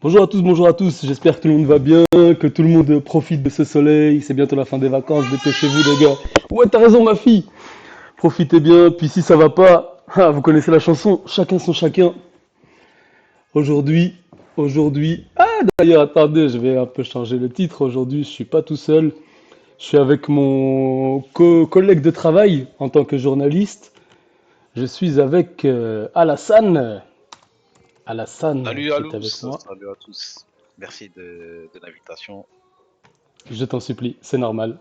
Bonjour à tous, j'espère que tout le monde va bien, que tout le monde profite de ce soleil, c'est bientôt la fin des vacances, dépêchez-vous les gars. Ouais, t'as raison ma fille, profitez bien, puis si ça va pas, vous connaissez la chanson, chacun son chacun. Aujourd'hui, d'ailleurs attendez, je vais un peu changer le titre, aujourd'hui je suis pas tout seul, je suis avec mon collègue de travail en tant que journaliste, je suis avec Alassane, Salut qui à est avec tous, moi. salut à tous. Merci de l'invitation. Je t'en supplie, c'est normal.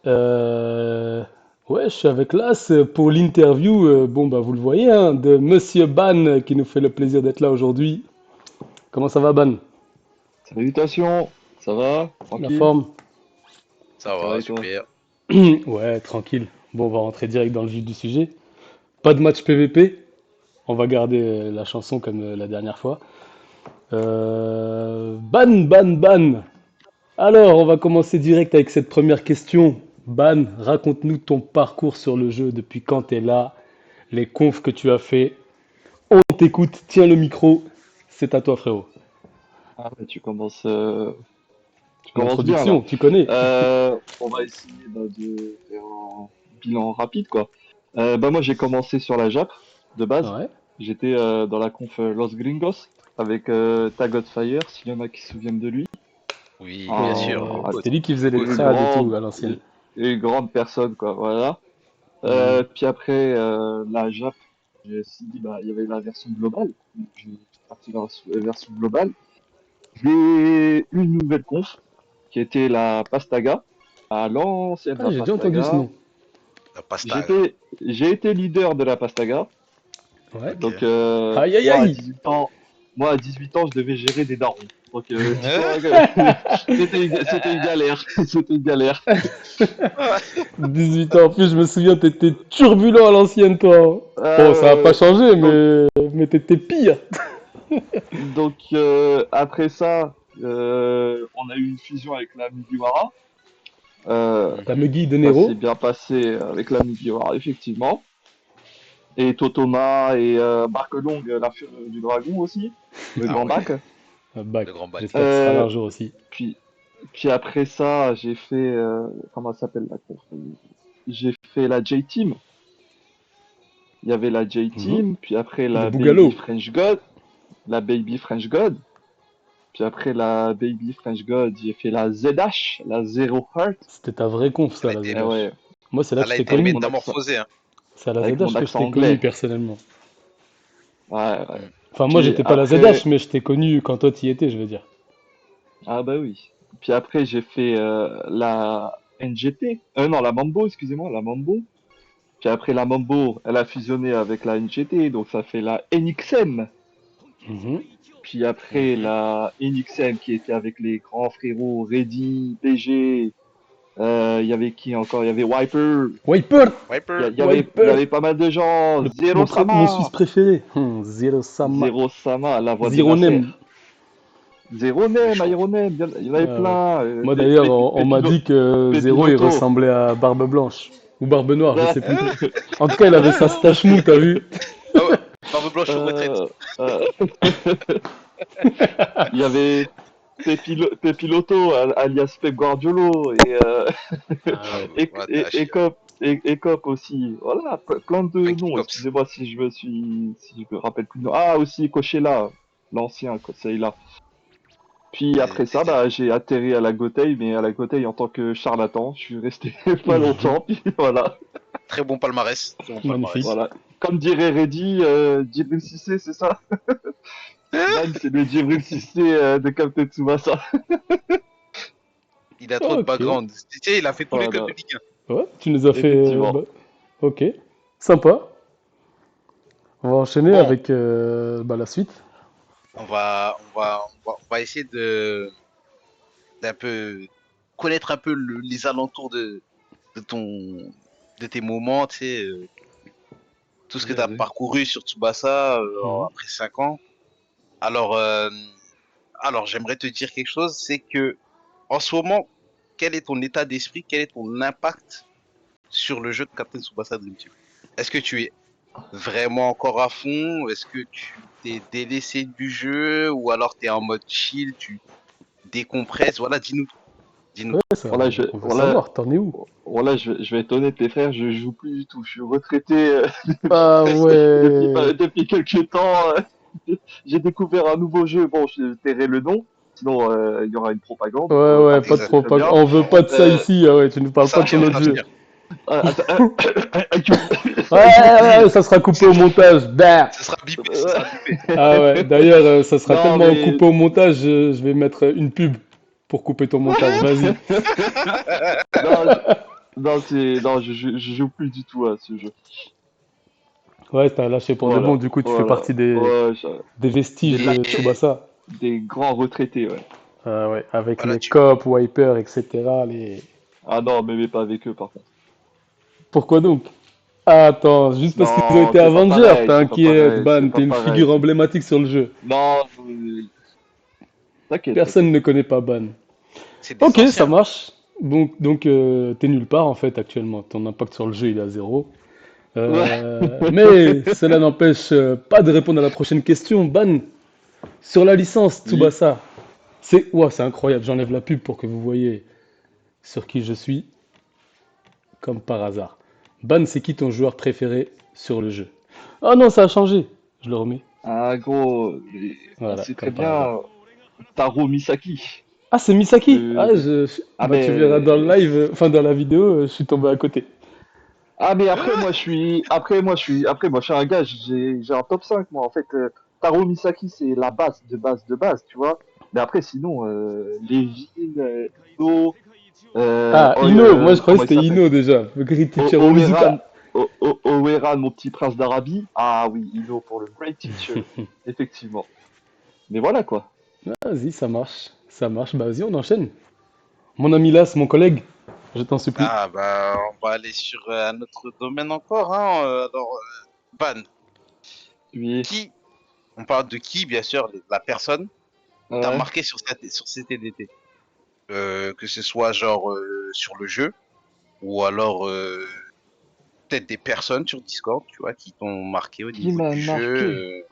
Euh, ouais, je suis avec Las pour l'interview, bon bah vous le voyez, hein, de Monsieur Ban qui nous fait le plaisir d'être là aujourd'hui. Comment ça va Ban? Salutations, ça va? La Tranquille? forme? Ça Ça va va, et toi? super. Ouais, tranquille. Bon, on va rentrer direct dans le vif du sujet. Pas de match PVP, on va garder la chanson comme la dernière fois. Ban. Alors, on va commencer direct avec cette première question. Ban, raconte-nous ton parcours sur le jeu, depuis quand t'es là, les confs que tu as fait. On t'écoute, tiens le micro, c'est à toi frérot. Ah ouais, tu commences bien là. L'introduction, tu connais. On va essayer de faire un bilan rapide quoi. Moi j'ai commencé sur la Jap de base. Ouais. J'étais dans la conf Los Gringos avec Tag Fire, s'il y en a qui se souviennent de lui. Oui, bien sûr, Ouais, Un- GOAT, c'était lui qui faisait les GOAT. une trades et grande, tout à l'ancienne. une grande personne quoi, voilà. Mhm. Puis après la Jap, j'ai aussi dit bah il y avait la version globale. Donc, j'ai parti vers la version globale. J'ai une nouvelle conf qui était la Pastaga, à l'ancienne Ah, la j'ai déjà entendu ce Pastaga. nom. La pastaga. J'ai été leader de la Pastaga. Ouais. Ok. Donc Aïe aïe aïe. moi à 18 ans, je devais gérer des darons. Donc Hein. dis-toi que c'était une galère, c'était une galère. 18 ans en plus, je me souviens, t'étais turbulent à l'ancienne toi. Bon, ça a pas Euh, changé, donc mais t'étais pire. après ça, on a eu une fusion avec la Mugiwara. La Megui de Ça s'est Nero. bien passé avec la Mugiwara, effectivement. Et Totoma et Barkelong, la fure du dragon aussi, le Ah grand ouais, bac. Bac. le grand bac. J'espère que ce sera là Euh, un jour aussi. puis, puis après ça, j'ai fait, comment ça s'appelle la conf. J'ai fait la J-Team. Il y avait la Mhm. J-Team, puis après Les la Baby Bougalos. French God, la Baby French God. Puis après la Baby French God, j'ai fait la ZH, la Zero Heart. C'était ta vraie conf Elle ça, a la été, Eh ZH. ouais, Moi, c'est là que elle je a t'ai été avec connu. mon accent, métamorphosée, hein. C'est à la avec mon ZH que je accent t'ai connu anglais. personnellement. Ouais, ouais. Mm. Enfin, moi, Puis j'étais pas la ZH, après, mais je t'ai connu quand toi t'y étais, je veux dire. ah bah oui. Puis après, j'ai fait la NGT. Non, la Mambo, excusez-moi, la Mambo. Puis après, la Mambo, elle a fusionné avec la NGT, donc ça fait la NXM. Mhm. Puis après, Mhm. la NXM qui était avec les grands frérots Reddy, BG. Il y avait qui encore? Il y avait Wiper. Wiper! Wiper. Il y Wiper! avait pas mal de gens. Zero Mon Suisse Sama. préféré. Zero Sama. Zero Sama, la voix de Zero Nasser. Nem. Zero Le Name, champ. Iron Name, il y en avait Ouais. plein. Moi d'ailleurs, on m'a Pépilo, dit que Zero il Pépinoto. ressemblait à Barbe Blanche. Ou Barbe Noire, je sais plus. Hein. En tout cas, il avait sa Hein. stache mou, t'as vu? Ah ouais, barbe blanche sur retraite. Euh, euh, il y avait Pepiloto, alias Pep Guardiolo, Ah ouais. What the shit. Et Cop aussi. Voilà, plein de Funky noms. Cops. Excusez-moi si je me rappelle plus de nom. Ah, aussi Coachella, l'ancien Coachella. Puis C'est- après ça, c'est- bah, j'ai atterri à la Gotei, mais à la Gotei en tant que charlatan. Je suis resté pas longtemps, puis voilà. Très bon palmarès. Très bon Magnifique. palmarès. Voilà. Comme dirait Reddy, Djibril Cissé, c'est ça? Hein. Ban, c'est le Djibril Cissé de Captain Tsubasa. Il a trop de Ok. background. Tu sais, il a fait tous les clubs de Voilà, Ligue 1. Ouais, tu nous as fait. effectivement. Bah, ok. Sympa. On va enchaîner Bon, avec bah, la suite. on va essayer d'un peu connaître un peu les alentours de ton, de tes moments, tu sais, tout ce que tu as Vas-y. parcouru sur Tsubasa Mhm. après 5 ans. Alors, j'aimerais te dire quelque chose, c'est que en ce moment, quel est ton état d'esprit, quel est ton impact sur le jeu de Captain Tsubasa Dream Team? Est-ce que tu es vraiment encore à fond? Est-ce que tu t'es délaissé du jeu ou alors t'es en mode chill, tu décompresses. Voilà, dis-nous tout. Dis-nous Ouais, tout. ça, Voilà, on veut savoir, t'en es où? je vais être honnête, les frères, je joue plus du tout. Je suis retraité Ah ouais. depuis quelques temps. J'ai découvert un nouveau jeu. Bon, je tairai le nom, sinon il y aura une propagande. Ouais, ouais, pas de C'est très propagande. bien. On veut pas de ça Euh, ici, ah ouais, tu nous parles Ça pas de ton vient, autre ça jeu. vient. attends, Ouais, ça sera coupé au montage. Bah. Ce sera bipé, ce sera bipé. Ah ouais, d'ailleurs, ça sera non, tellement mais coupé au montage, je vais mettre une pub pour couper ton montage. Vas-y. non, je joue plus du tout à ce jeu. Ouais, t'as lâché pour de bon, Voilà, du coup, tu fais voilà. partie Ouais, des j'ai vestiges de lâché Et Tsubasa. des grands retraités, ouais. Ah ouais, avec voilà, les tu. Cop, Wiper, etc. Les... Ah non, mais pas avec eux, par contre. Pourquoi donc? Ah, attends, juste parce qu'ils ont Non, été c'est pas Avengers, pareil, c'est pas t'inquiète, pareil, c'est Ban, pas t'es une pareil. figure emblématique sur le jeu. Non, t'inquiète, Personne t'inquiète. ne connaît pas Ban. C'est des Ok, ça anciens. marche. Donc t'es nulle part en fait actuellement. Ton impact sur le jeu il est à zéro. Ouais. Mais cela n'empêche pas de répondre à la prochaine question. Ban, sur la licence Oui. Tsubasa, c'est ouah, c'est incroyable. J'enlève la pub pour que vous voyez sur qui je suis, comme par hasard. Ban, c'est qui ton joueur préféré sur le jeu? Ah non, ça a changé. Je le remets. Ah, gros, on Voilà, sait très comme par hasard. bien Taro Misaki. Ah, c'est Misaki. Le, Ah, le- Ah, bah tu verras dans le mais... live, enfin dans la vidéo, je suis tombé à côté. Ah, mais après, moi, je suis un gars, j'ai un top 5 moi. En fait, Taro Misaki, c'est la base de base de base, tu vois. Mais après, sinon, Levin, Ino, Ah, Ino, moi je croyais que comment il c'était s'appelle? Ino déjà. Great Teacher Oweran, Onizuka. Oweran, mon petit prince d'Arabie. Ah oui, Ino pour le Great Teacher, effectivement. Mais voilà, quoi. Vas-y, ça marche. Ça marche. Bah vas-y, on enchaîne. Mon ami Las, mon collègue, je t'en supplie. Ah bah on va aller sur un autre domaine encore, hein. Alors, Ban, Oui. qui, on parle de qui, bien sûr, la personne t'a Ouais. marqué sur cet TDT. Que ce soit genre sur le jeu ou alors peut-être des personnes sur Discord, tu vois, qui t'ont marqué au Qui niveau m'a du jeu. marqué?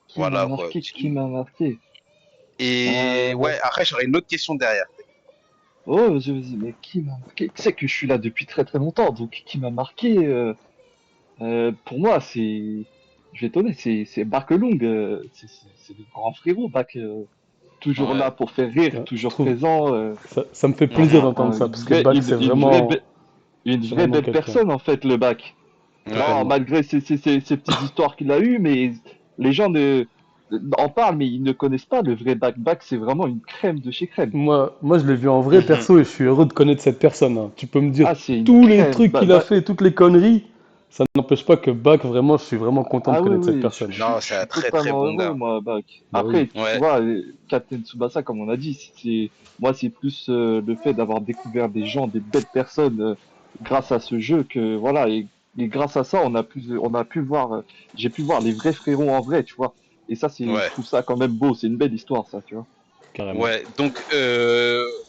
Qui m'a Voilà quoi. marqué? Qui m'a marqué? Et Euh... ouais, après j'aurais une autre question derrière. Oh, vas-y, mais qui m'a marqué? Tu sais que je suis là depuis très très longtemps, donc qui m'a marqué? Pour moi, je vais t'honnête, c'est Barkelung. C'est le grand frérot, Bak. Toujours là Ouais. pour faire rire, Putain, je toujours trouve, présent. ça me fait plaisir Mhm. d'entendre ça, Une parce que vraie, Bach, une c'est vraie vraiment belle quelqu'un. personne en fait, le Bak. Ouais. Non, Totalement. malgré ces petites histoires qu'il a eues, mais les gens en parlent, mais ils ne connaissent pas le vrai Bak. Bak, c'est vraiment une crème de chez crème. Moi, je l'ai vu en vrai Mhm. perso et je suis heureux de connaître cette personne, hein. Tu peux me dire Ah, c'est une tous les crème. trucs qu'il a fait, toutes les conneries. Ça n'empêche pas que Bach, vraiment, je suis vraiment content de Ah oui, connaître cette oui, personne. Non, je c'est un suis très très totalement bon heureux, gars. moi, Bak. Bah oui. Après, tu Ouais. vois, Captain Tsubasa, comme on a dit, moi, c'est plus le fait d'avoir découvert des gens, des belles personnes grâce à ce jeu que, voilà, et grâce à ça, on a pu voir, j'ai pu voir les vrais frérots en vrai, tu vois. Et ça, je Ouais. trouve ça quand même beau, c'est une belle histoire, ça, tu vois. Carrément. Ouais. Donc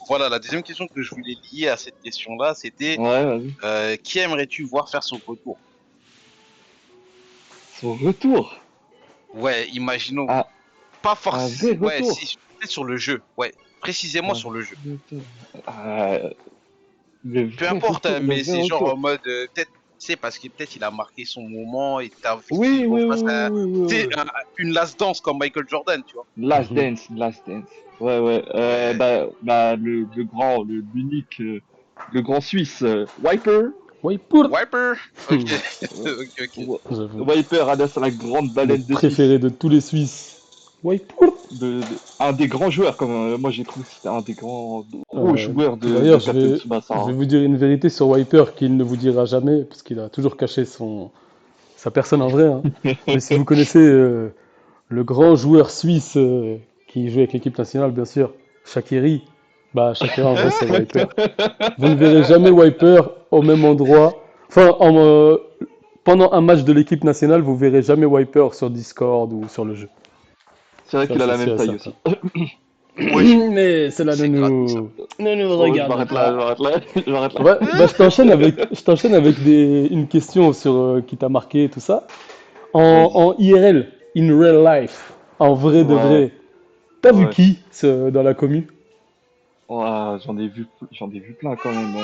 voilà, la deuxième question que je voulais lier à cette question-là, c'était Ouais, vas-y. qui aimerais-tu voir faire son retour? Son retour, Ouais, imaginons. un, Pas un vrai forcément. Ouais, retour. si, peut-être sur le jeu. Ouais, précisément Un sur le jeu. vrai retour. Euh, le Peu vrai importe, hein, retour, le mais vrai c'est genre retour. en mode, peut-être, tu sais, parce que peut-être il a marqué son moment et t'as envie Oui, qu'il oui, refasse oui, oui, oui, tu oui, sais, oui. une last dance comme Michael Jordan, tu vois. Last Mhm. Dance, Last Dance. Ouais, ouais. Ouais. Le grand, l'unique, le grand Suisse, Wiper. Oui, pour. Wiper. Ok, Euh, ok, ok. J'avoue. Wiper, alias la grande Mon baleine de Suisse. préféré de tous les Suisses. Oui, pour. Un des grands joueurs, comme moi j'ai trouvé que c'était un des gros joueurs de D'ailleurs, Captain Tsubasa, je vais hein. vous dire une vérité sur Wiper qu'il ne vous dira jamais, parce qu'il a toujours caché sa personne en vrai, hein. Mais si vous connaissez le grand joueur suisse qui joue avec l'équipe nationale, bien sûr, Shaqiri, bah Shaqiri en vrai c'est Wiper. Vous ne verrez jamais Wiper au même endroit. Enfin, pendant un match de l'équipe nationale, vous verrez jamais Wiper sur Discord ou sur le jeu. C'est vrai Ça, qu'il a c'est la sûr même et taille certain. aussi. Oui, Mais cela c'est gratuit ça. ne nous Oh, je regarde m'arrête là, je pas. m'arrête là, je m'arrête là. Ouais, bah, je t'enchaîne avec une question sur qui t'a marqué et tout ça. Vas-y. En IRL, in real life, en vrai de Ouais. vrai. T'as vu Ouais. qui dans la commune? Ouais, j'en ai vu plein quand même.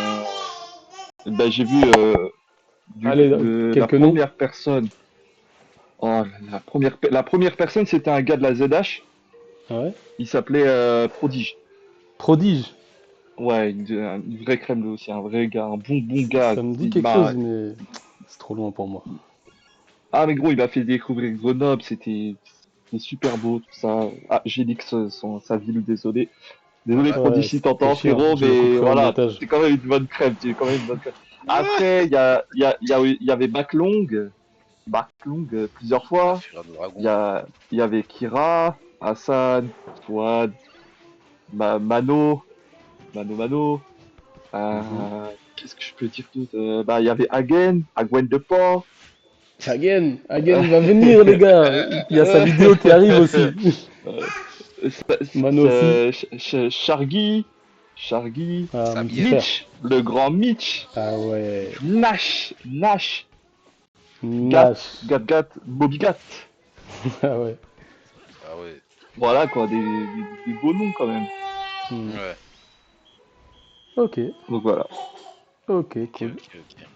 Ben, j'ai vu Allez, la quelques noms. première personne. Oh, la première personne, c'était un gars de la ZH. Ouais. Il s'appelait Prodige. Prodige. Ouais, une vraie crème aussi, un vrai gars, un bon gars. Ça me dit Il quelque m'a... chose, mais c'est trop loin pour moi. Ah mais gros, il m'a fait découvrir Grenoble, c'était super beau, tout ça. Ah, j'ai dit que sa ville, désolé. Désolé Voilà. Prodige Ouais, si ça fait t'entends chier, hein. frérot, Je le mais couperai au voilà, montage. t'es quand même une bonne crème, tu es quand même une bonne crème. Après, il y avait Backlong plusieurs La fois. fureur de dragon. Il y avait Kira, Hassan, Fouad, Mano. Mhm. Qu'est-ce que je peux dire d'autre? Bah, il y avait Agwen de Port. Again, il va venir, les gars. Il y a sa vidéo qui arrive aussi. Mano aussi. Shargy, Ah, mon petit Sabiel. frère. Mitch, le grand Mitch, Ah ouais. Nash, Nash. Bobby Gat. Ah ouais. Ah ouais. Voilà quoi, des beaux noms quand même. Hmm. Ouais. Ok. Donc voilà. Ok, Ok, cool. ok, ok.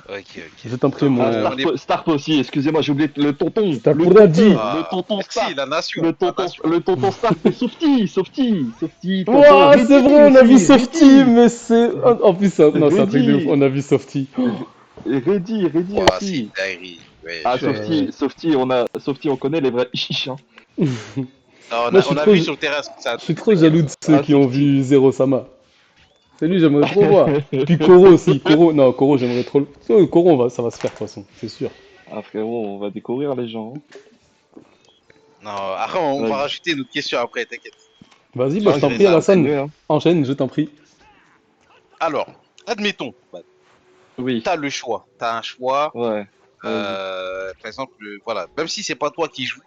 Ok, ok. Je t'en prie, Donc, Ah, mon. on est. Starp aussi, excusez-moi, j'ai oublié le tonton. T'as pour rien dit. Ah, merci, Starp. la nation. La nation. Le tonton Starp et Softy, tonton Ouah, c'est vrai, on a vu Reddy Softy, aussi, mais c'est. En plus, non, c'est un truc de ouf. Reddy, On a vu Softy. Reddy Ouah, c'est aussi. une dinguerie. Ouais, Ah, Ouais. Softy, on connaît les vrais chiches, hein. Non, Moi, on a vu sur le terrain ce que ça a je suis donné, trop t'inquiète. jaloux de ceux Ah, qui ont Softy. vu Zero Sama. C'est lui, j'aimerais trop voir. Puis Koro aussi. Koro, non, Koro, j'aimerais trop. Koro, ça va se faire de toute façon, c'est sûr. Ah, frérot, on va découvrir les gens, Non, après, on hein. va rajouter une autre question après, t'inquiète. Vas-y, Je bah, je t'en gérerai prie, ça Vas-y, après. Alassane. continue, hein. Enchaîne, je t'en prie. Alors, admettons, bah, Oui, t'as le choix. T'as un choix. ouais, vas-y. Par exemple, voilà, même si c'est pas toi qui joues,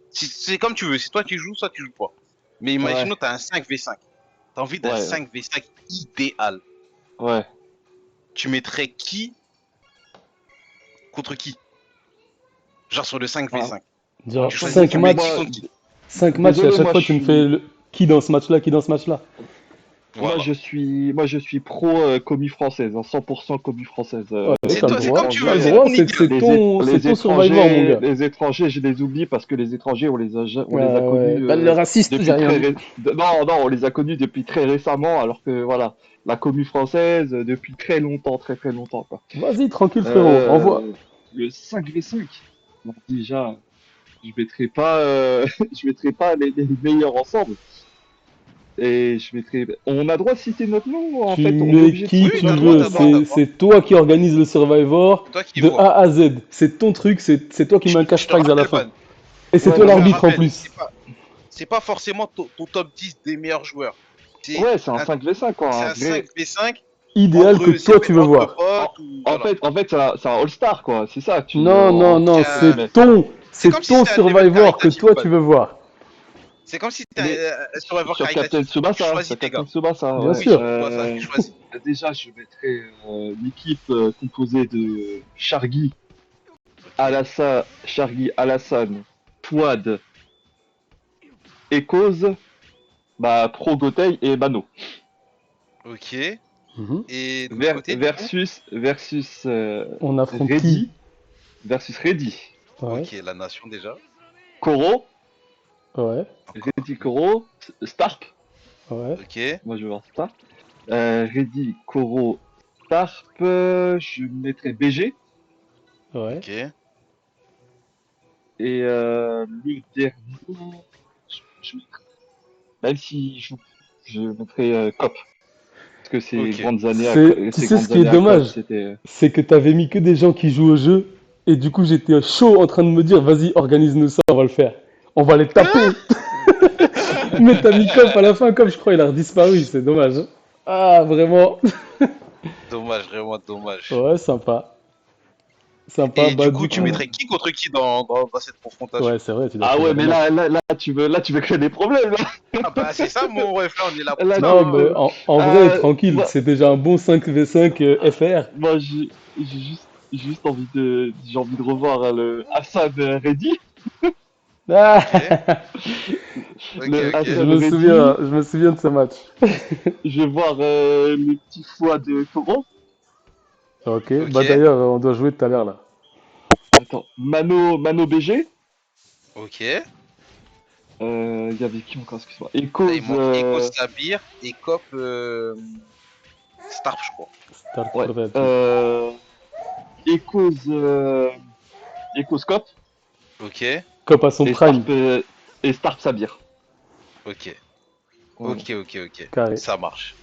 c'est comme tu veux, c'est toi qui joues, soit tu joues pas. Mais Ouais, imaginons, t'as un 5v5. T'as envie d'un ouais, 5v5 idéal. ouais. Tu mettrais qui contre qui? Genre sur le Ah, 5v5. Genre, Tu choisis, 5 tu mets qui matchs, moi, contre qui? 5 matchs, et à désolé, chaque moi, fois, je tu me fais suis, qui dans ce match-là, qui dans ce match-là. Voilà. moi, je suis pro commu française, hein, 100% commu française. Ouais, C'est t'as le toi, c'est droit. comme tu T'as veux, le Étrangers, c'est droit, ton idéal. c'est ton Survivor, mon gars. les étrangers, je les oublie parce que les étrangers, on les a Ouais. connus Bah, le raciste, j'ai depuis rien dit. non, on les a connus depuis très récemment, alors que voilà, la commu française depuis très longtemps, quoi. Vas-y, tranquille, frérot, envoie. Euh, le 5v5. Bon, déjà, je mettrai pas, je mettrai pas les meilleurs ensemble. Et je mettrai. On a droit de citer notre nom, en Tu fait, on est mets obligé de qui Oui, citer tu t'as le notre droit, nom veux, t'as le ou droit, pas? t'as le droit. c'est toi qui organise le Survivor C'est toi qui de vois. A à Z. C'est ton truc, c'est toi qui mets un Je cash te prize à la rappelle, fin. Van. Et c'est Ouais, toi non, Je te mais. l'arbitre en rappelle, plus. c'est pas forcément ton top 10 des meilleurs joueurs. C'est Ouais, c'est un un, 5v5, quoi, c'est un un vrai. 5v5 Idéal que entre, toi tu veux entre voir. En, potes ou voilà. en fait, c'est un All-Star, quoi. C'est ça que Non, non, non, C'est un- c'est c'est comme si ton c'était un événement Survivor que caritatif, toi tu Van. veux voir. C'est comme si c'était Mais un survivor sur Captain caritatif. Tu Tsubasa, choisis tes gars. Bien ouais. Oui, sûr. tu choisis. Déjà, je mettrais l'équipe composée de Ok, Shargi, Alassane, Fouad, Echoes, bah, Pro Gotei et Mano. ok. Mhm. Et de l'autre côté, du coup? Versus On affronte qui? Reddy, versus Reddy. Ouais, Ok, la nation déjà. Koro, ouais, Encore. Reddy Koro, Starp. ouais. Ok, Moi, je veux voir Starp. Reddy, Koro, Starp. Je mettrais BG. Ouais. ok. Et le dernier, je mettrais, même si je mettrais Cop. Parce que Ok. Tu sais ce qui est À Cop, dommage, c'était. c'est que t'avais mis que des gens qui jouent au jeu, et du coup j'étais chaud en train de me dire, vas-y, organise-nous ça, on va le faire. On va les taper. Mais t'as mis Cop à la fin, comme je crois, il a redisparu, c'est dommage, hein. Ah, vraiment. Dommage, vraiment dommage. Ouais, sympa. Sympa, Et bah du coup, du tu coup. mettrais qui contre qui dans cette confrontation? Ouais, c'est vrai, tu dois Ah choisir ouais, le mais match. là, tu veux créer des problèmes, là. Ah bah c'est ça mon ref, là on est là pour Là, ça, Non, tu hein. mais veux. en vrai, tranquille, Moi, c'est déjà un bon 5v5 FR. moi j'ai juste envie de revoir le Hassan Reddy. Ah, Ok, Le ok. je Hassan me Reddy. souviens de ce match. Je vais voir le petit foie de Toro. Ok, bah Ok, d'ailleurs, on doit jouer tout à l'heure là. Attends, Mano BG. ok. Il y avait qui encore, excuse-moi. Là, il Echoes, manque Eko Sabir et Cop Starp, je crois. Start ouais. Proverty. Echoes, Echoscope Ok, Cop à son et prime, Et Starp Sabir. ok, Voilà. ok. carré. Ça marche.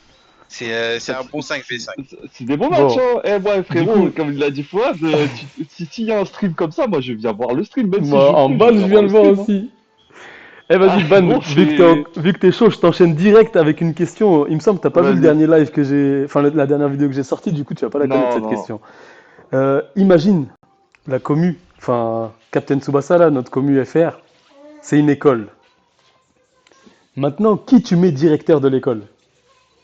C'est un bon 5v5. C'est des bons matchs, Bon, hein. Eh, ouais, du frérot, coup, comme il l'a dit Fouad, s'il y a un stream comme ça, moi je viens voir le stream. Même si je moi joue en plus, je balle, je viens viens voir le le voir stream, hein. aussi. Eh Ah, vas-y, Ban, gros, c'est. vu que t'es chaud, je t'enchaîne direct avec une question. Il me semble que t'as pas vu le Vas-y. dernier live que j'ai, enfin la dernière vidéo que j'ai sortie, du coup tu vas pas la connaître Non, cette non. question. Imagine la commu, enfin Captain Tsubasa là, notre commu FR, c'est une école. Maintenant, qui tu mets directeur de l'école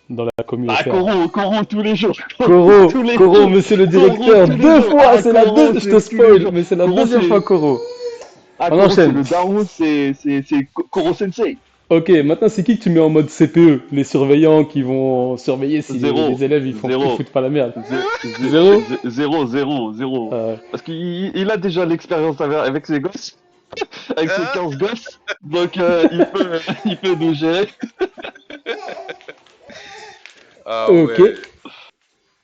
dans la commu Ah, FR? Koro tous les jours. Tous les Koro, jours. monsieur le Koro directeur, tous les deux jours. fois, Ah, c'est la Koro, deux, je te c'est tous les spoil, jours. mais c'est la Koro, deuxième fois c'est. Koro. Ah, On Koro, c'est enchaîne. le daron, c'est Koro Sensei. Ok, maintenant c'est qui que tu mets en mode CPE? Les surveillants qui vont surveiller si les Zéro. élèves ils Zéro. foutent pas la merde. Zéro? Zéro. Euh, Parce qu'il a déjà l'expérience avec ses gosses, avec ses Ah, 15 gosses. Donc, il peut nous gérer. ah ok. ouais,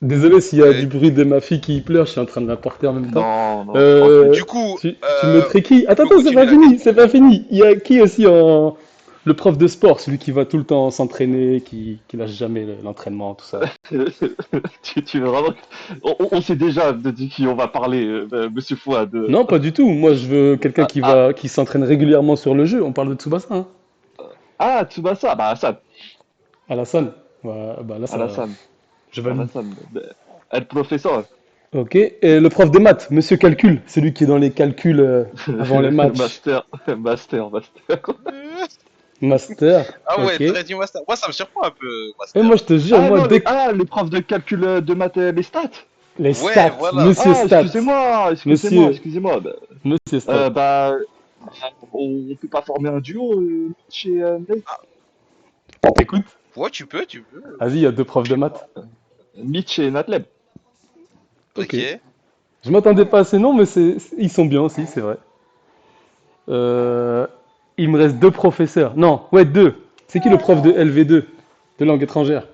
Désolé s'il y a du ouais. bruit de ma fille qui pleure, je suis en train de la porter en même temps. Non, non, tranquille. Euh, Du coup, tu mettrais qui? tu Attends, peux attends, c'est continuer pas la fini, question. c'est pas fini. Il y a qui aussi en... Le prof de sport, celui qui va tout le temps s'entraîner, qui lâche jamais l'entraînement, tout ça. Tu veux vraiment. On sait déjà de qui on va parler, monsieur Fouad. Non, pas du tout. Moi, je veux quelqu'un Ah, ah, qui s'entraîne régulièrement sur le jeu. On parle de Tsubasa, hein. Tsubasa, bah Hassan. Alassane. Ouais, bah là, ça, Alassane. je valide. Alassane. El professeur. Ok. Et le prof de maths, monsieur Calcul, celui qui est dans les calculs avant les matchs. Master. Master. Ah ouais, Ok. t'aurais dit Master. Moi, ça me surprend un peu, Et moi, Master. je te jure, Ah moi, non, dès que... le prof de calcul de maths, les stats. Les Ouais, stats, voilà. monsieur Ah, stats. Monsieur, excusez-moi. monsieur stats. Bah, on peut pas former un duo chez Ah, Écoute, ouais, tu peux. vas-y, il y a deux profs de maths. Mitch et Natleb. Ok. Ok. Je m'attendais pas à ces noms, mais ils sont bien aussi, c'est vrai. Euh, il me reste deux professeurs. Non, ouais, deux. C'est qui le prof de LV2, de langue étrangère?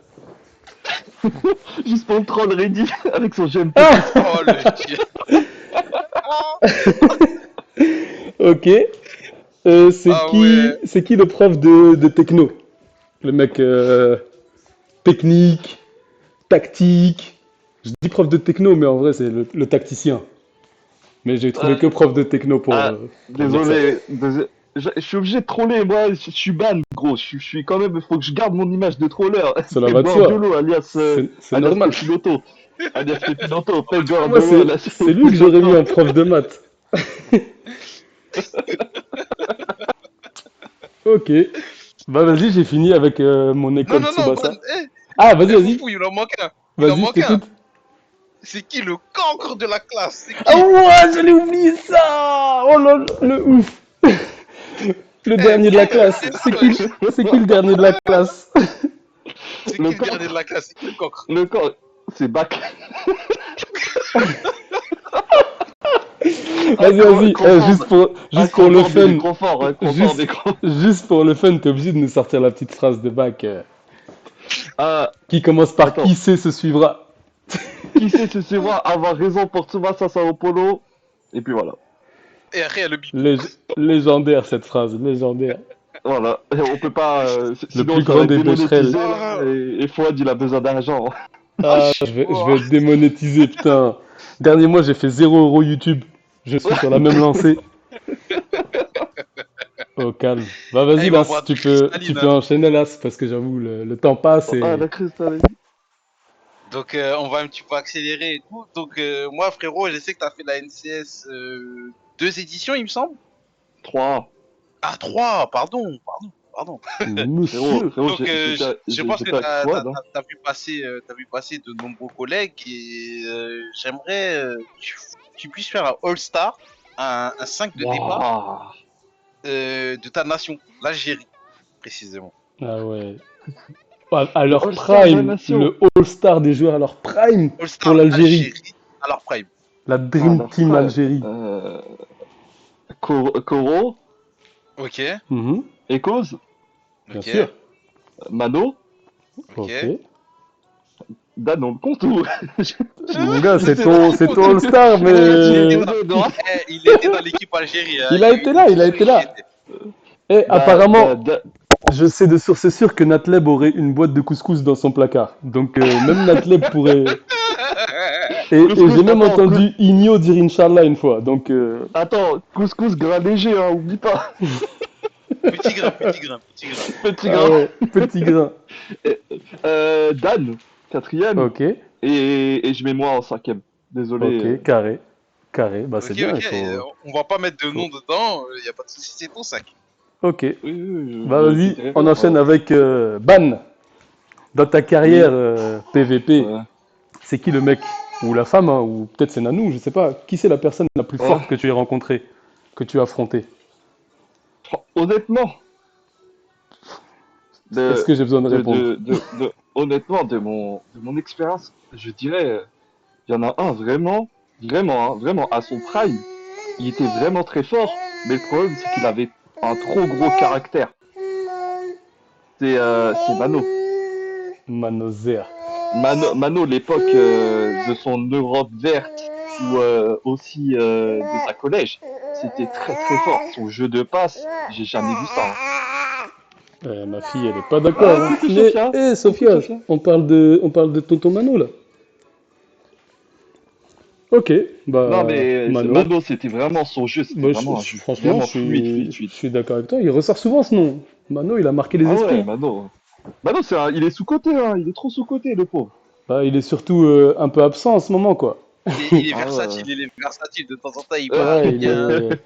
Juste pour le troll ready avec son GMT plus Ah, 100. Oh le chien. ok. Ah ouais. C'est qui le prof de techno? Le mec technique, tactique. Je dis prof de techno, mais en vrai, c'est le tacticien. Mais j'ai trouvé que Euh, prof de techno ah, pour dire ça. je suis obligé de troller, moi, je suis ban, gros. Je suis quand même, il faut que je garde mon image de troller. Cela va de soi. Guardiolo, C'est alias normal. Pepinoto. Alias Pepinoto, Oh, Pep tu peux Moi, Guardiolo, alias c'est lui que j'aurais mis Pepinoto. en prof de maths. Ok. Bah vas-y, j'ai fini avec mon Non, école non, non, Ban, Tsubasa. Ah, vas-y, vas-y. Foufou, il en manque un. Il en Vas-y, je manque un. t'écoute. C'est qui le cancre de la classe? C'est Ah qui? ouais, j'allais oublier ça. Oh là là, le ouf. Le Eh, dernier de faut la faire classe. une test, wesh. C'est qui le dernier de la classe? C'est Le qui le dernier de cancre, la classe? C'est qui le cancre? le cancre, c'est bac. Vas-y, vas-y. Crawford, Juste pour le Crawford, il est fun. Crawford, hein, Crawford, il est Juste, Crawford. juste pour le fun, t'es obligé de nous sortir la petite phrase de bac Ah, qui commence par attends. qui sait se suivra. Qui sait ce sera avoir raison pour Tsubasa Sao Paulo? Et puis voilà. Et après, il y a le bip. Légendaire cette phrase, légendaire. Voilà. On peut pas. Le Sinon, plus ça va grand être des becherels. démonétisé, là. Oh, Et Fouad, il a besoin d'argent. oh, Ah, je vais être démonétisé, putain. Dernier mois, j'ai fait 0 € YouTube. Je suis sur la même lancée. Au calme. Bah Eh, vas-y, il va là, boire de tu cristalline, peux hein. enchaîner, là, parce que j'avoue, le temps passe Ah, et... la cristalline. Donc, on va un petit peu accélérer et tout. Donc, moi, frérot, je sais que tu as fait la NCS 2 éditions, il me semble. 3. Ah, trois, pardon. Monsieur. Donc, je pense que J'étais avec Fouad, hein. t'as vu passer de nombreux collègues et j'aimerais que tu puisses faire un All-Star. un 5 de départ Waouh. de ta nation, l'Algérie, précisément. Ah ouais. À Le leur All-Star de la prime, nation. le All-Star des joueurs à leur prime pour All-Star l'Algérie. Algérie à leur prime. La Ah, Dream leur Team frère. Algérie. Koro, Ok, Mhm, Echoes, bien ok, sûr. Mano, Ok. ok. Dan, on le compte ou Mon gars, Je c'est sais pas. ton All-Star, Il Vas-y, était mais dans, donne-moi. il était dans l'équipe Algérie. Hein. il a été là, il a été Il y là. était. Et Bah, bah, apparemment, je sais de source sûre que Natleb aurait une boîte de couscous dans son placard. Donc même Natleb pourrait. Et j'ai couscous, même entendu Igno dire Inch'Allah une fois. Donc attends, couscous gras léger, hein, oublie pas. Petit grain, petit grain, petit grain. Petit ah gras. ouais, petit grain. Et, Dan, quatrième, Ok, et je mets moi en cinquième. Désolé. ok, carré, carré. Bah c'est Ok, bien, ok. il faut. On va pas mettre de faut... nom dedans. Il y a pas de souci, c'est ton sac. Ok. Oui, oui, Bah vas-y, c'était on rare. enchaîne avec Ban. Dans ta carrière Oui. PVP, Ouais. c'est qui le mec ou la femme, hein, ou peut-être c'est Nanou, je sais pas. Qui c'est la personne la plus Ouais. forte que tu aies rencontrée, que tu as affrontée? Honnêtement, Est-ce de, que j'ai besoin de répondre? honnêtement, de mon expérience, je dirais, il y en a un vraiment, vraiment, hein, vraiment, à son prime, il était vraiment très fort, mais le problème, c'est qu'il avait un trop gros caractère. C'est Mano. Manozer. Mano, l'époque de son Europe verte ou aussi de sa collège, c'était très très fort. Son jeu de passe, j'ai jamais vu ça, hein. Ma fille, elle est pas d'accord, hein. Coucou Mais, Sophia, hé, coucou Sophia, Sophia. on parle de tonton Mano, là. Ok, Non bah, mais Mano. Mano, c'était vraiment son jeu, c'était Bah, vraiment un jeu franchement, vraiment fluide, fluide, je fluide. suis d'accord avec toi. Il ressort souvent ce nom. Mano, il a marqué les Ah ouais, esprits. Mano. Mano, il est sous-coté, hein, il est trop sous-coté, le pauvre. Bah, il est surtout un peu absent en ce moment, quoi. Il est Ah ouais. versatile, il est versatile. De temps en temps, il peut Ouais, revenir.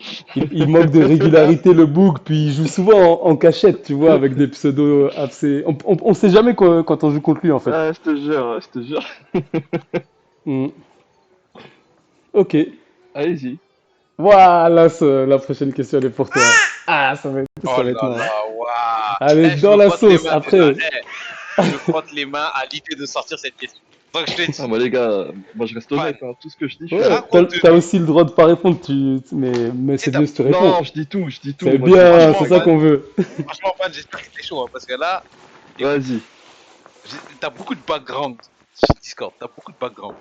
il manque de régularité, le book, puis il joue souvent en cachette, tu vois, avec des pseudos assez. On sait jamais quand on joue contre lui, en fait. Ah, je te jure, je te jure. Hmm. Ok. Allez-y. Voilà, la prochaine question, elle est pour toi. Ah, Oh ça va être là marrant. là, waouh. Allez, Eh, je dans me la frotte les sauce, mains déjà. après. Je me frotte les mains à l'idée de sortir cette question. Donc je te Ah, dis, moi les gars, moi je reste Van, honnête, hein. Tout ce que je dis, je suis Ouais, honnête. t'as raconte-nous. aussi le droit de pas répondre, mais Tu sais, c'est mieux si tu réponds. Non, je dis tout, C'est moi je dis tout, bien, je c'est franchement, dis ça Van, tout. qu'on veut. franchement, Van, j'espère que t'es chaud, hein, parce que là, écoute, Vas-y. t'as beaucoup de background sur Discord, t'as beaucoup de background.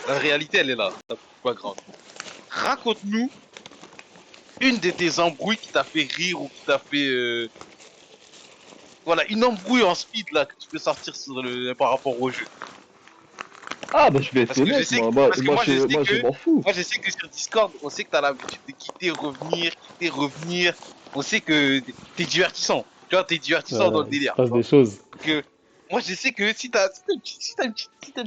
La réalité, elle est là, t'as beaucoup de background. Raconte-nous une de tes embrouilles qui t'a fait rire ou qui t'a fait, voilà, une embrouille en speed là que tu peux sortir par rapport au jeu. Ah bah je vais être Parce que je honnête, sais que, parce que moi je m'en fous. moi je sais que sur Discord, on sait que t'as l'habitude de quitter, revenir. On sait que t'es divertissant. Tu vois, t'es divertissant dans Voilà, le il se délire, tu passe des vois. choses. Donc, moi je sais que si t'as une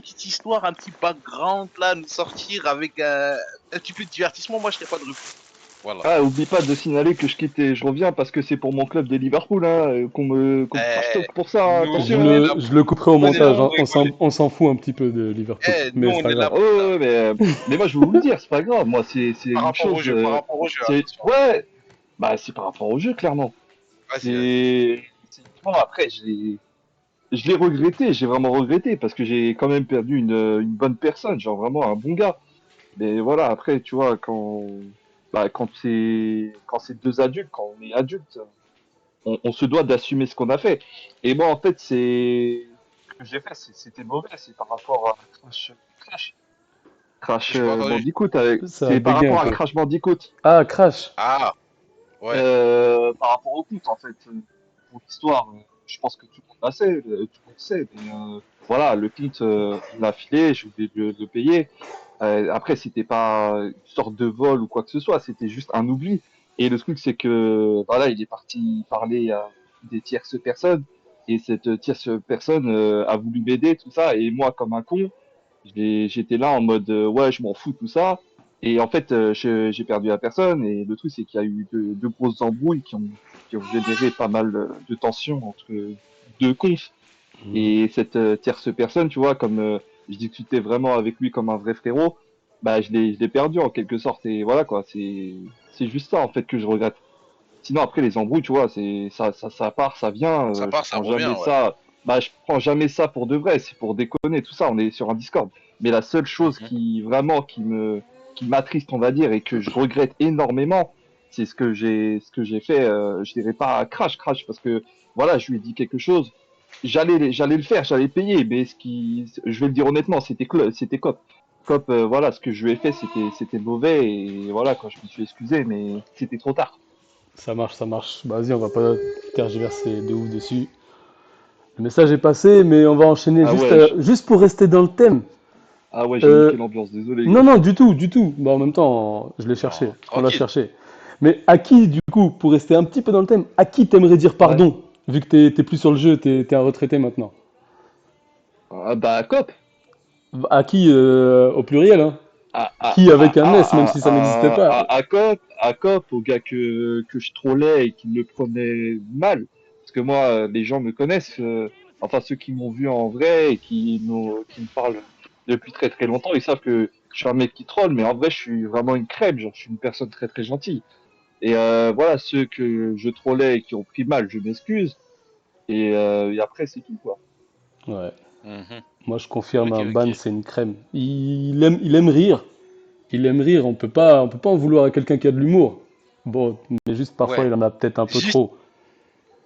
petite histoire, un petit background là, à nous sortir avec un petit peu de divertissement, moi je serais pas de refus. Voilà. Ah, oublie pas de signaler que je quitte et je reviens parce que c'est pour mon club des Liverpool, hein, qu'on me trash Eh, talk pour ça, hein, nous, Je attention, on est hein. là le, je pour, le couperai au on est là montage, pour hein. rigoler. On s'en fout un petit peu de Liverpool. Nous Mais c'est on pas est là grave. Ouais, pour ça. ouais, mais moi je vais vous le dire, c'est pas grave, moi c'est Par une rapport au chose, jeu, attention. ouais, bah c'est par rapport au jeu, clairement. Vas-y, vas-y. Bon, après, je l'ai regretté, j'ai vraiment regretté parce que j'ai quand même perdu une bonne personne, genre vraiment un bon gars. Mais voilà, après, tu vois, quand c'est deux adultes, quand on est adulte, on se doit d'assumer ce qu'on a fait. Et moi, en fait, ce que j'ai fait, c'était mauvais, c'est par rapport à Crash J'ai pas entendu. Bandicoot, Ça c'est par bégaye un rapport à peu. Crash Bandicoot, Ah, Crash. Ah, ouais. par rapport au foot, en fait. Pour l'histoire, je pense que tout le monde la sait, tout le monde sait. Mais voilà, le compte, il m'a filé, j'ai oublié de le payer. Après, c'était pas une sorte de vol ou quoi que ce soit, c'était juste un oubli. Et le truc, c'est que voilà, il est parti parler à des tierces personnes, et cette tierce personne a voulu m'aider, tout ça. Et moi, comme un con, j'étais là en mode ouais, je m'en fous, tout ça. Et en fait, j'ai perdu la personne. Et le truc, c'est qu'il y a eu deux grosses embrouilles qui ont généré pas mal de tensions entre deux confs. Mhm. Et cette tierce personne, tu vois, comme je discutais vraiment avec lui comme un vrai frérot, bah je l'ai perdu en quelque sorte et voilà quoi, c'est juste ça en fait que je regrette. Sinon après les embrouilles, tu vois, c'est ça part, ça vient, Ça je part, ça prends jamais revient, ouais. ça, bah je prends jamais ça pour de vrai, c'est pour déconner tout ça, on est sur un Discord. Mais la seule chose Mhm. qui vraiment qui m'attriste, on va dire, et que je regrette énormément, c'est ce que j'ai fait, je dirais pas crash parce que voilà, je lui ai dit quelque chose, j'allais le faire, j'allais payer, mais je vais le dire honnêtement, c'était Cop. Cop, voilà, ce que je lui ai fait, c'était mauvais et voilà, quand je me suis excusé, mais c'était trop tard. Ça marche, ça marche. Bah, vas-y, on va pas tergiverser de ouf dessus. Le message est passé, mais on va enchaîner Ah juste, ouais, juste pour rester dans le thème. ah ouais, j'ai Euh, niqué l'ambiance, désolé non, gros. non, du tout, du tout. Bah, en même temps, je l'ai cherché. Non, On l'a tranquille. cherché. Mais à qui, du coup, pour rester un petit peu dans le thème, à qui t'aimerais dire Ouais. pardon, vu que t'es plus sur le jeu, t'es un retraité maintenant? Ah bah Cop. À qui, au pluriel, hein? À, à, Qui avec à, un S, même à, si ça n'existait à, pas. à Cop, au gars que je trollais et qui me le prenait mal. Parce que moi, les gens me connaissent, enfin ceux qui m'ont vu en vrai et qui me parlent depuis très très longtemps, ils savent que je suis un mec qui troll, mais en vrai, je suis vraiment une crème, genre je suis une personne très très gentille. Et voilà, ceux que je trollais et qui ont pris mal, je m'excuse. Et après, c'est tout, quoi. Ouais. Mhm. Moi, je confirme, Ok, un ban, ok. c'est une crème. Il aime rire. Il aime rire. On peut pas en vouloir à quelqu'un qui a de l'humour. Bon, mais juste parfois, Ouais. il en a peut-être un peu Juste, trop.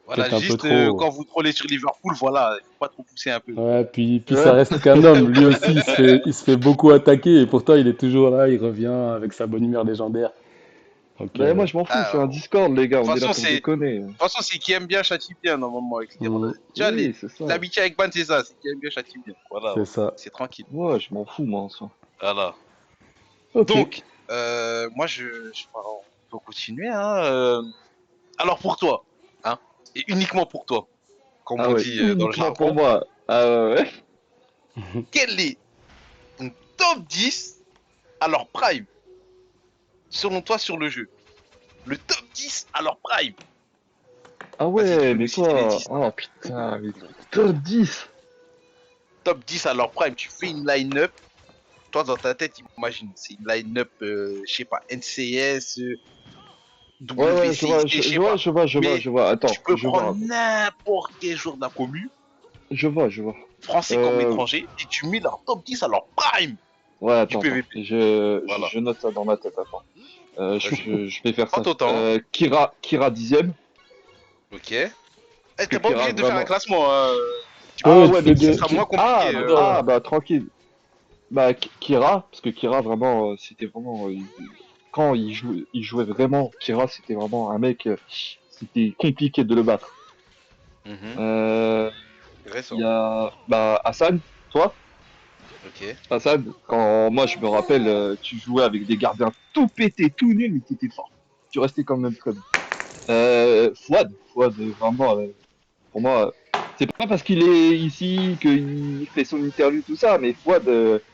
voilà, Peut-être un peu juste trop. quand vous trollez sur Liverpool, voilà, il faut pas trop pousser un peu. Ouais, puis ça Ouais. reste qu'un homme. Lui aussi, il se fait beaucoup attaquer et pourtant, il est toujours là. Il revient avec sa bonne humeur légendaire. Donc, Ben moi, je m'en fous, c'est Ah, un Discord, les de gars, toute on est là façon, pour c'est, de déconner. toute façon, c'est qui aime bien châtie bien normalement avec les hmm, déjà Oui, c'est ça. l'amitié avec Ban c'est ça, c'est qui aime bien châtie bien. Voilà, c'est ça. c'est tranquille. Moi, je m'en fous, moi, en soi. Voilà. Ok. Donc, moi on peut continuer. Hein, alors pour toi, hein, et uniquement pour toi, comme Ah on ouais, dit dans le uniquement pour jargon, moi. Ah ouais. quel est ton top 10 à leur prime, selon toi sur le jeu? Le top 10 à leur prime. Ah Vas-y, tu ouais, peux me mais citer les quoi? 10. Oh putain, mais top 10. Top 10 à leur prime, tu fais une line-up. Toi, dans ta tête, imagine, c'est une line-up, je sais pas, NCS, Ouais, ouais, je vois, WCIC, je sais vois, pas. je Mais vois. tu Attends, peux prendre n'importe quel joueur de la commu, je vois. français comme Euh, étranger, et tu mets leur top 10 à leur prime ouais, du attends. PVP. Voilà. Je note ça dans ma tête, attends. Vas-y. Je vais faire Prends ça. ton temps. Kira 10e. Ok. Eh, Parce que t'es pas Kira, obligé de faire un vraiment. classement, hein. Ouais, Ah ouais, tu ouais, fais mais Ce des. sera moins Ah, compliqué. Non, non. bah tranquille. Bah Kira, parce que Kira vraiment, c'était vraiment quand il jouait vraiment, Kira c'était vraiment un mec, c'était compliqué de le battre. Mhm. Euh, Il y Intéressant. a bah Hassan, toi, Ok. Hassan, quand moi je me rappelle, tu jouais avec des gardiens tout pétés, tout nuls, mais t'étais fort. Tu restais quand même très bon. Fouad, vraiment, pour moi, c'est pas parce qu'il est ici qu'il fait son interview, tout ça, mais Fouad,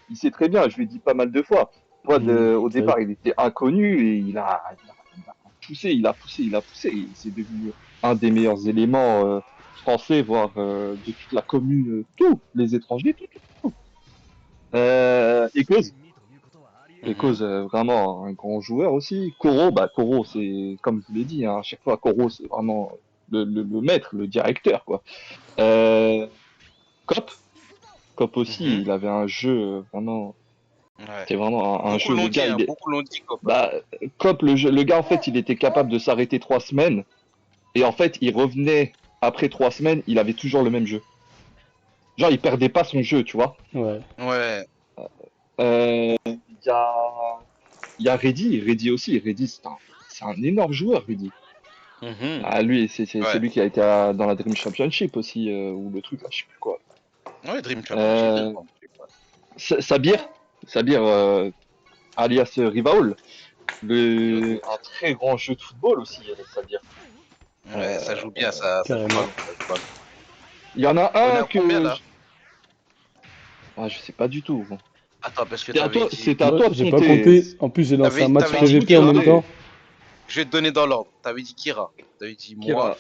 il sait très bien, je lui ai dit pas mal de fois. Fouad, au C'est vrai départ, il était inconnu et il a poussé, il a poussé. Et c'est devenu un des meilleurs éléments français, voire de toute la commune, tous les étrangers, tout. Echoes, Mhm. vraiment un grand joueur aussi. Koro, c'est comme je vous l'ai dit, hein, à chaque fois, Koro, c'est vraiment le maître, le directeur, quoi. Euh, Cop, Cop aussi, Mhm. il avait un jeu vraiment, Ouais. c'était vraiment un Beaucoup jeu. l'ont Le dit, gars, hein. il est, Beaucoup l'ont dit, Cop, hein. bah, Cop, le gars en fait, il était capable de s'arrêter 3 semaines et en fait, il revenait après 3 semaines, il avait toujours le même jeu. Genre, il perdait pas son jeu, tu vois. Ouais. Ouais. Il y a, il y a Reddy aussi. Reddy, c'est un énorme joueur, Reddy. Mhm. Ah, lui, c'est Ouais. lui qui a été dans la Dream Championship aussi, ou le truc là, je sais plus quoi. Ouais, Dream Championship, Dream Euh, Championship. Ouais. Sabir, alias Rivaol. Un très grand jeu de football aussi, Sabir. Ouais, ça joue bien, ça joue Carrément. ballon, ça joue ballon. Il y en a On est un à combien que là? je sais pas du tout. Bon. Attends, parce que C'est à t'avais toi, dit, c'est à Moi, toi de j'ai pas compter. compté. En plus, j'ai lancé un match C'est t'avais à dit vous de PVP en même Kira. temps. compter. Je vais te donner dans l'ordre. T'avais dit Kira. T'avais dit moi.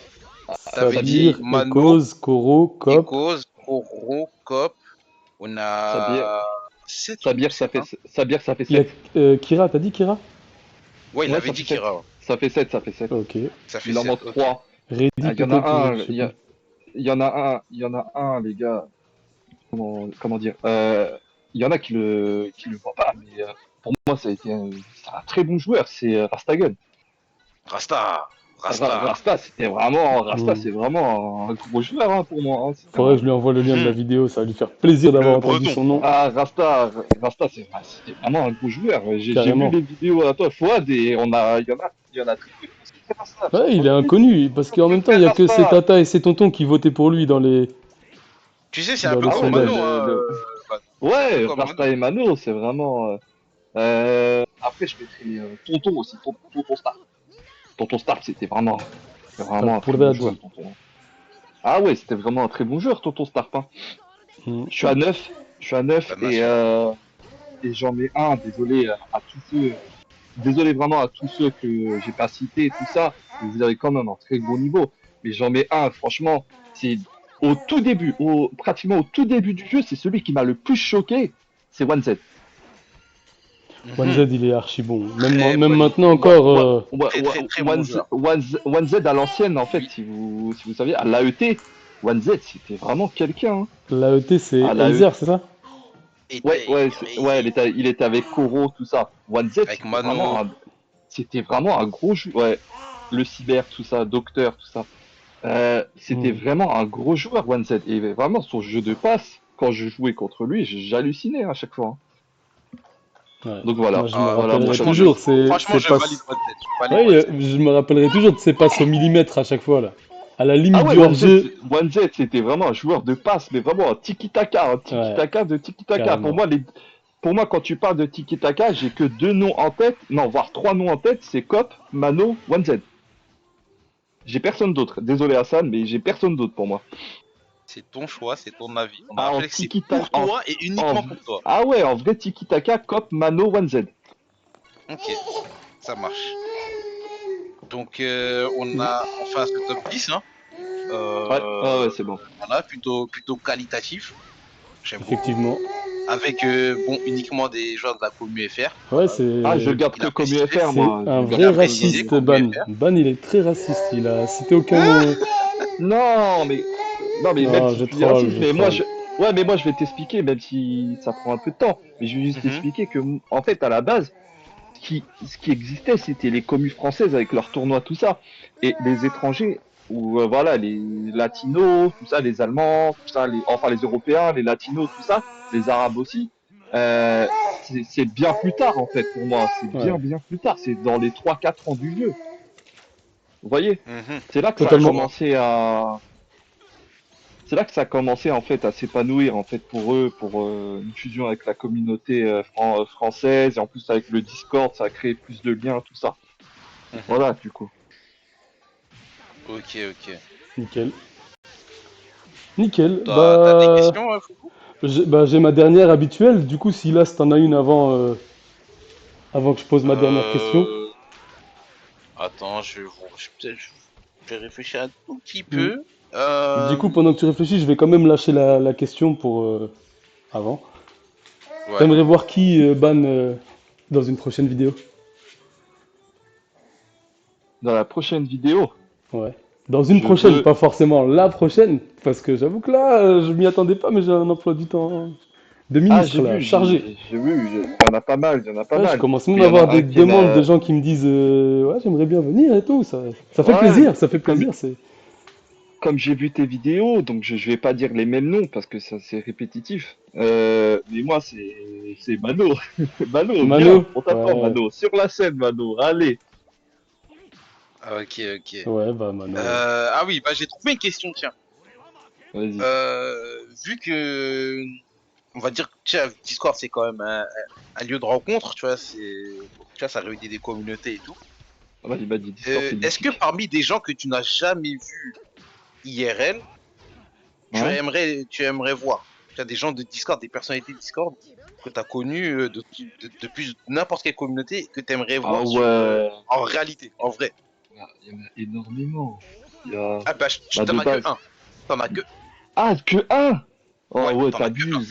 Kira, T'avais dit Sabir, Mano, Echoes, Koro, Cop. Ekos, Koro, Kop. On Sabir, a 7 ou Sabir, 7, hein. Ça fait Il y a 7. Kira, t'as dit Kira? Ouais, il Ouais, avait ça dit fait 7. Kira. Ouais. Ça fait 7, ça fait 7. Ok. Ça fait Il en 7, manque ok. 3. Reddy Il y en a peut-être, un, je sais pas. il y en a un, il y en a un, les gars. Comment dire il y en a qui le voient pas, mais pour moi, c'est un très bon joueur. C'est Rastagun. Rasta, Rasta. Rasta, Hmm. c'est vraiment un gros joueur hein, pour moi. Hein. Faudrait que je lui envoie le lien de la Mhm. vidéo, ça va lui faire plaisir d'avoir Le entendu breton. son nom, Rasta, c'est vraiment un gros joueur. J'ai vu carrément. les vidéos à toi, Fouad, et il y en a très peu qui pensent que c'est Rasta. Ouais, il est Franchement, inconnu, parce qu'en que même temps, il c'est y a que ses Rasta. tatas et ses tontons qui votaient pour lui Tu sais, c'est un dans peu les Ah ouais, comme Mano, sondages. hein. Mano. C'est un peu ouais, comme Mano. Rasta et Mano, c'est vraiment. Après, je mettrais Tonton aussi, Tonton Stark. Tonton Stark, c'était Al vraiment un très bon Purdad. joueur, Tonton. Ah ouais, c'était vraiment un très bon joueur, Tonton Stark. Hein. Hmm. Je suis à 9, je suis à 9 La nation. et j'en mets un, désolé à tous ceux, désolé vraiment à tous ceux que j'ai pas cités, tout ça, mais vous avez quand même un très gros niveau. Mais j'en mets un, franchement, c'est au tout début, pratiquement au tout début du jeu, c'est celui qui m'a le plus choqué, c'est One Z. 1Z, Mhm. il est archi bon. Très Même bonne. maintenant encore, Très bon joueur. One Z à l'ancienne, en fait, Oui. si vous saviez, à l'AET, One Z, c'était vraiment quelqu'un. Hein. l'AET, c'est À l'AE, Elzer, c'est ça? ouais, Crazy. il était avec Koro, tout ça. One Z, Avec Mano. c'était vraiment un gros joueur. Ouais, le cyber, tout ça, docteur, tout ça. C'était Hmm. vraiment un gros joueur, One Z. Et vraiment, son jeu de passe, quand je jouais contre lui, j'hallucinais à chaque fois. Hein. Ouais. Donc Moi, voilà, je me voilà mon rappellerai Franchement, chapitre. toujours, c'est je valide passe. votre tête. Je valide Ouais, votre tête. je me rappellerai toujours de ces passes au millimètre à chaque fois, là. À la Ah limite ouais, du hors-jeu. One Z, c'était vraiment un joueur de passe, mais vraiment un Ouais, tiki-taka de tiki-taka. carrément. Pour moi, quand tu parles de tiki-taka, j'ai que deux noms en tête, non, voire trois noms en tête, c'est Cop, Mano, One Z. J'ai personne d'autre. Désolé Hassan, mais j'ai personne d'autre pour moi. C'est ton choix, c'est ton avis. On a Ah, en rappelé que c'est tiki-taka, pour toi et uniquement pour toi. ah ouais, en vrai tiki-taka, Cop, Mano, One Z. Ok, ça marche. Donc, on fait ce top 10, hein. Ouais, c'est bon. Voilà, plutôt qualitatif. J'aime beaucoup. Effectivement. Avec, bon, uniquement des joueurs de la commu FR. Ouais, Voilà, Ah, je le c'est garde il que a comme précisé. UFR, c'est moi. Je un le Il garde vrai a que comme précisé raciste, commu Ban. FR. Ban, il est très raciste. Il a cité aucun nom. Non, mais non, mais même Non, si je tu dis troll, raciste, je mais moi troll. je ouais, mais moi je vais t'expliquer, même si ça prend un peu de temps. Mais je vais juste Mhm, t'expliquer que en fait à la base, ce qui existait, c'était les communes françaises avec leurs tournois, tout ça, et les étrangers ou voilà les latinos, tout ça, les Allemands, tout ça, enfin les Européens, les latinos, tout ça, les Arabes aussi. Euh, c'est bien plus tard en fait pour moi. C'est Ouais, bien plus tard. C'est dans les 3 4 ans du jeu. Vous voyez? mhm. C'est là que ça a Ouais, je totalement. vois. commencé à c'est là que ça a commencé en fait à s'épanouir en fait pour eux, pour une fusion avec la communauté française et en plus avec le Discord, ça a créé plus de liens, tout ça. Mhm. Voilà, du coup. Ok, ok. Nickel. Nickel. T'as des questions, Foufou? J'ai ma dernière habituelle. Du coup, si là, si t'en as une avant que je pose ma dernière question. Euh... Attends, je vais réfléchir un tout petit Hmm. peu. Du Euh... coup, pendant que tu réfléchis, je vais quand même lâcher la question pour avant. Ouais. T'aimerais voir qui ban dans une prochaine vidéo? Dans la prochaine vidéo, Ouais. Dans une je prochaine, veux pas forcément la prochaine, parce que j'avoue que là, je m'y attendais pas, mais j'ai un emploi du temps de ah ministre là, chargé. j'ai vu, il y en a pas mal, il y en a pas Ouais, je mal. commence même Mais à il y en avoir a des un qui demandes de n'a gens qui me disent ouais, j'aimerais bien venir et tout. Ça fait ouais, plaisir, mais ça fait plaisir. C'est comme j'ai vu tes vidéos, donc je vais pas dire les mêmes noms parce que ça c'est répétitif. Mais moi c'est Mano. Mano, viens, Mano. on t'attend Ouais, Mano. Sur la scène Mano, allez. Ok, ok. ouais, bah Mano. Ah oui, bah j'ai trouvé une question, tiens. Vas-y. Vu que, on va dire, tu sais, Discord, c'est quand même un lieu de rencontre, tu vois, ça réunit des communautés et tout. Ah bah, il m'a dit Discord, c'est Est-ce que mythique. parmi des gens que tu n'as jamais vus IRL, Ouais. tu aimerais voir? Tu as des gens de Discord, des personnalités de Discord que tu as connues depuis n'importe quelle communauté que tu aimerais Ah voir ouais. en réalité, en vrai. Il y en a énormément. Il y a Ah bah, bah t'en de as que base. un. T'en as que. Ah que un. Oh Ouais, ouais, t'en as que un. t'abuses.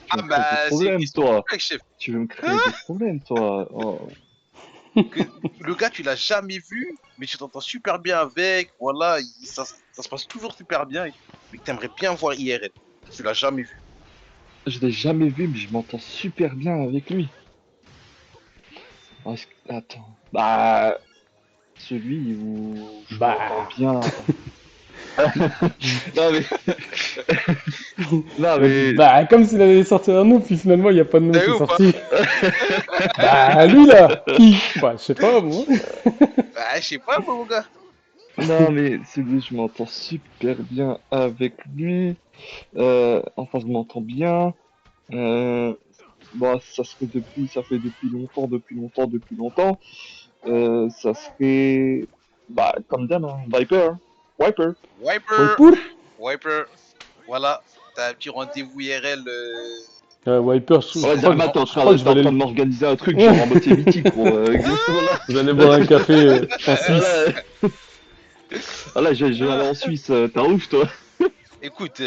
Tu Ah veux me créer des bah, c'est une problèmes, question de toi. contexte, chef. Tu veux me créer des problèmes, toi. Oh. Que le gars, tu l'as jamais vu, mais tu t'entends super bien avec. Voilà, ça se passe toujours super bien. Mais que t'aimerais bien voir IRL. Tu l'as jamais vu. Je l'ai jamais vu, mais je m'entends super bien avec lui. Attends. Bah, celui où je m'entends Bah, bien. Non mais, non mais, bah, comme s'il allait sortir un nom, puis finalement, il n'y a pas de nom T'as qui vu est ou pas? sorti. Bah, lui là, qui? Bah, je sais pas, moi. Bah, je sais pas, mon gars. non mais, celui je m'entends super bien avec lui. Enfin, je m'entends bien. Euh, Bon, ça fait depuis longtemps. Ça serait, bah, comme d'hab, hein, Viper, hein. Viper. Ouais, Wiper. pour? Wiper. Voilà. T'as un petit rendez-vous IRL. Wiper, Si Ouais, je crois Dama, t'es en je crois train, que je t'es vais en aller train le... de m'organiser un truc genre en mode c'est mythique, gros. Voilà. je vais aller boire un café en Suisse. Voilà, voilà, je vais aller en Suisse. T'es un ouf, toi. Écoute,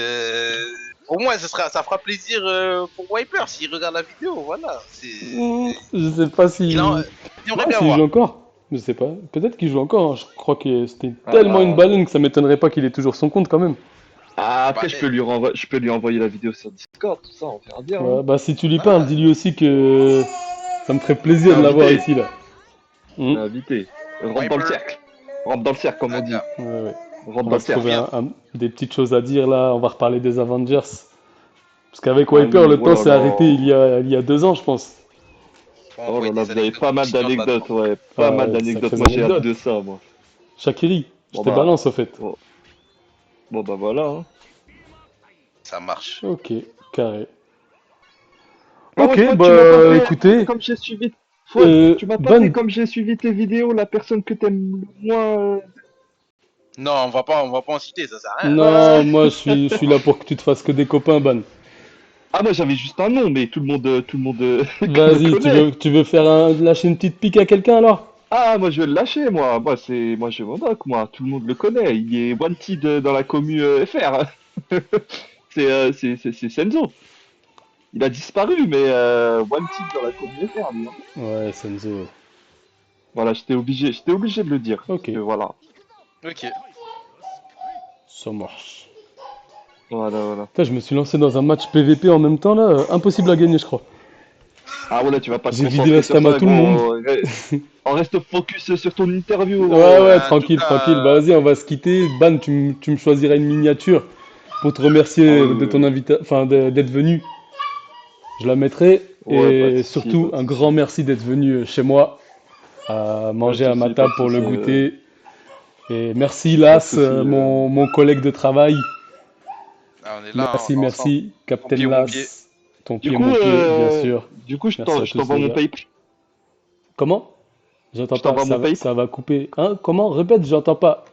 au moins ça fera plaisir pour Wiper s'il regarde la vidéo, voilà. Je sais pas Il, en- si... il aimerait Ouais, bien s'il joue voir. encore. Je sais pas. Peut-être qu'il joue encore, hein. Je crois que c'était Ah, tellement une bah, baleine que ça m'étonnerait pas qu'il ait toujours son compte quand même. après, Bah, je peux lui envoyer la vidéo sur Discord, tout ça, on verra bien, hein. Ouais, bah si tu lui parles, voilà, dis-lui aussi que ça me ferait T'es plaisir de l'avoir invité, ici là. t'es Hmm. invité. Rentre dans le Wiper, cercle. Rentre dans le cercle, comme on dit. ah, Ouais, ouais. Rentre On dans va le se trouver cercle. bien. des petites choses à dire là. On va reparler des Avengers. Parce qu'avec Ah Wiper, oui, le oh temps là s'est arrêté là. il y a 2 ans, je pense. Faut Oh envoyer là là, des vous avez anecdotes pas mal Discord d'anecdotes, là-dedans. ouais. Pas Ah mal ouais, des d'anecdotes. sacrées Moi, j'ai hâte de anecdotes. ça, moi. Shaqiri, je Bon te bah, balance au fait. bon, bon bah voilà, hein. Ça marche. Ok, carré. Ah ouais, Ok, toi, tu m'as pas bah fait, écoutez, comme j'ai suivi, Fouad, tu m'as pas fait Ban, comme j'ai suivi tes vidéos, la personne que t'aimes le moins. Non, on va pas en citer, ça sert à rien. Bah, non, moi je suis là pour que tu te fasses que des copains, Ban. ah, moi, j'avais juste un nom, mais tout le monde me Vas-y, connaît. tu veux faire lâcher une petite pique à quelqu'un alors? Ah, moi, je vais le lâcher, moi. Moi, je mon doc, moi. Tout le monde le connaît. Il est wanted dans la commu FR. C'est Senzo. Il a disparu, mais wanted dans la commu FR, lui, hein. Ouais, Senzo. Voilà, j'étais obligé de le dire, parce Ok, que voilà, Ok. ça marche. voilà. Putain, je me suis lancé dans un match PVP en même temps là, impossible à gagner, je crois. Ah voilà, tu vas pas te J'ai vidé la concentrer sur stam à ça, tout le monde. gros. On reste focus sur ton interview, Ouais, gros. ouais, En tout tranquille, tranquille. cas, Bah, vas-y, on va se quitter. Ban, tu me choisiras une miniature pour te Ah remercier oui, de oui, ton oui. enfin, d'être venu. Je la mettrai. Ouais, pas de Et souci, surtout, pas de un grand souci. merci d'être venu chez moi, à Pas de manger à ma souci, pas table de pour le souci. goûter. Et merci, Pas de Las, souci. mon collègue de travail. on est là, hein, Merci, on est ensemble. merci, Ton Captain pied, mon pied. Las. Ton pied, mon pied, bien sûr. Merci à Je tous, t'envoie les mon gars. PayPal. Comment? J'entends Je pas, t'envoie mon PayPal. ça va couper. Hein? Comment? Répète, j'entends pas.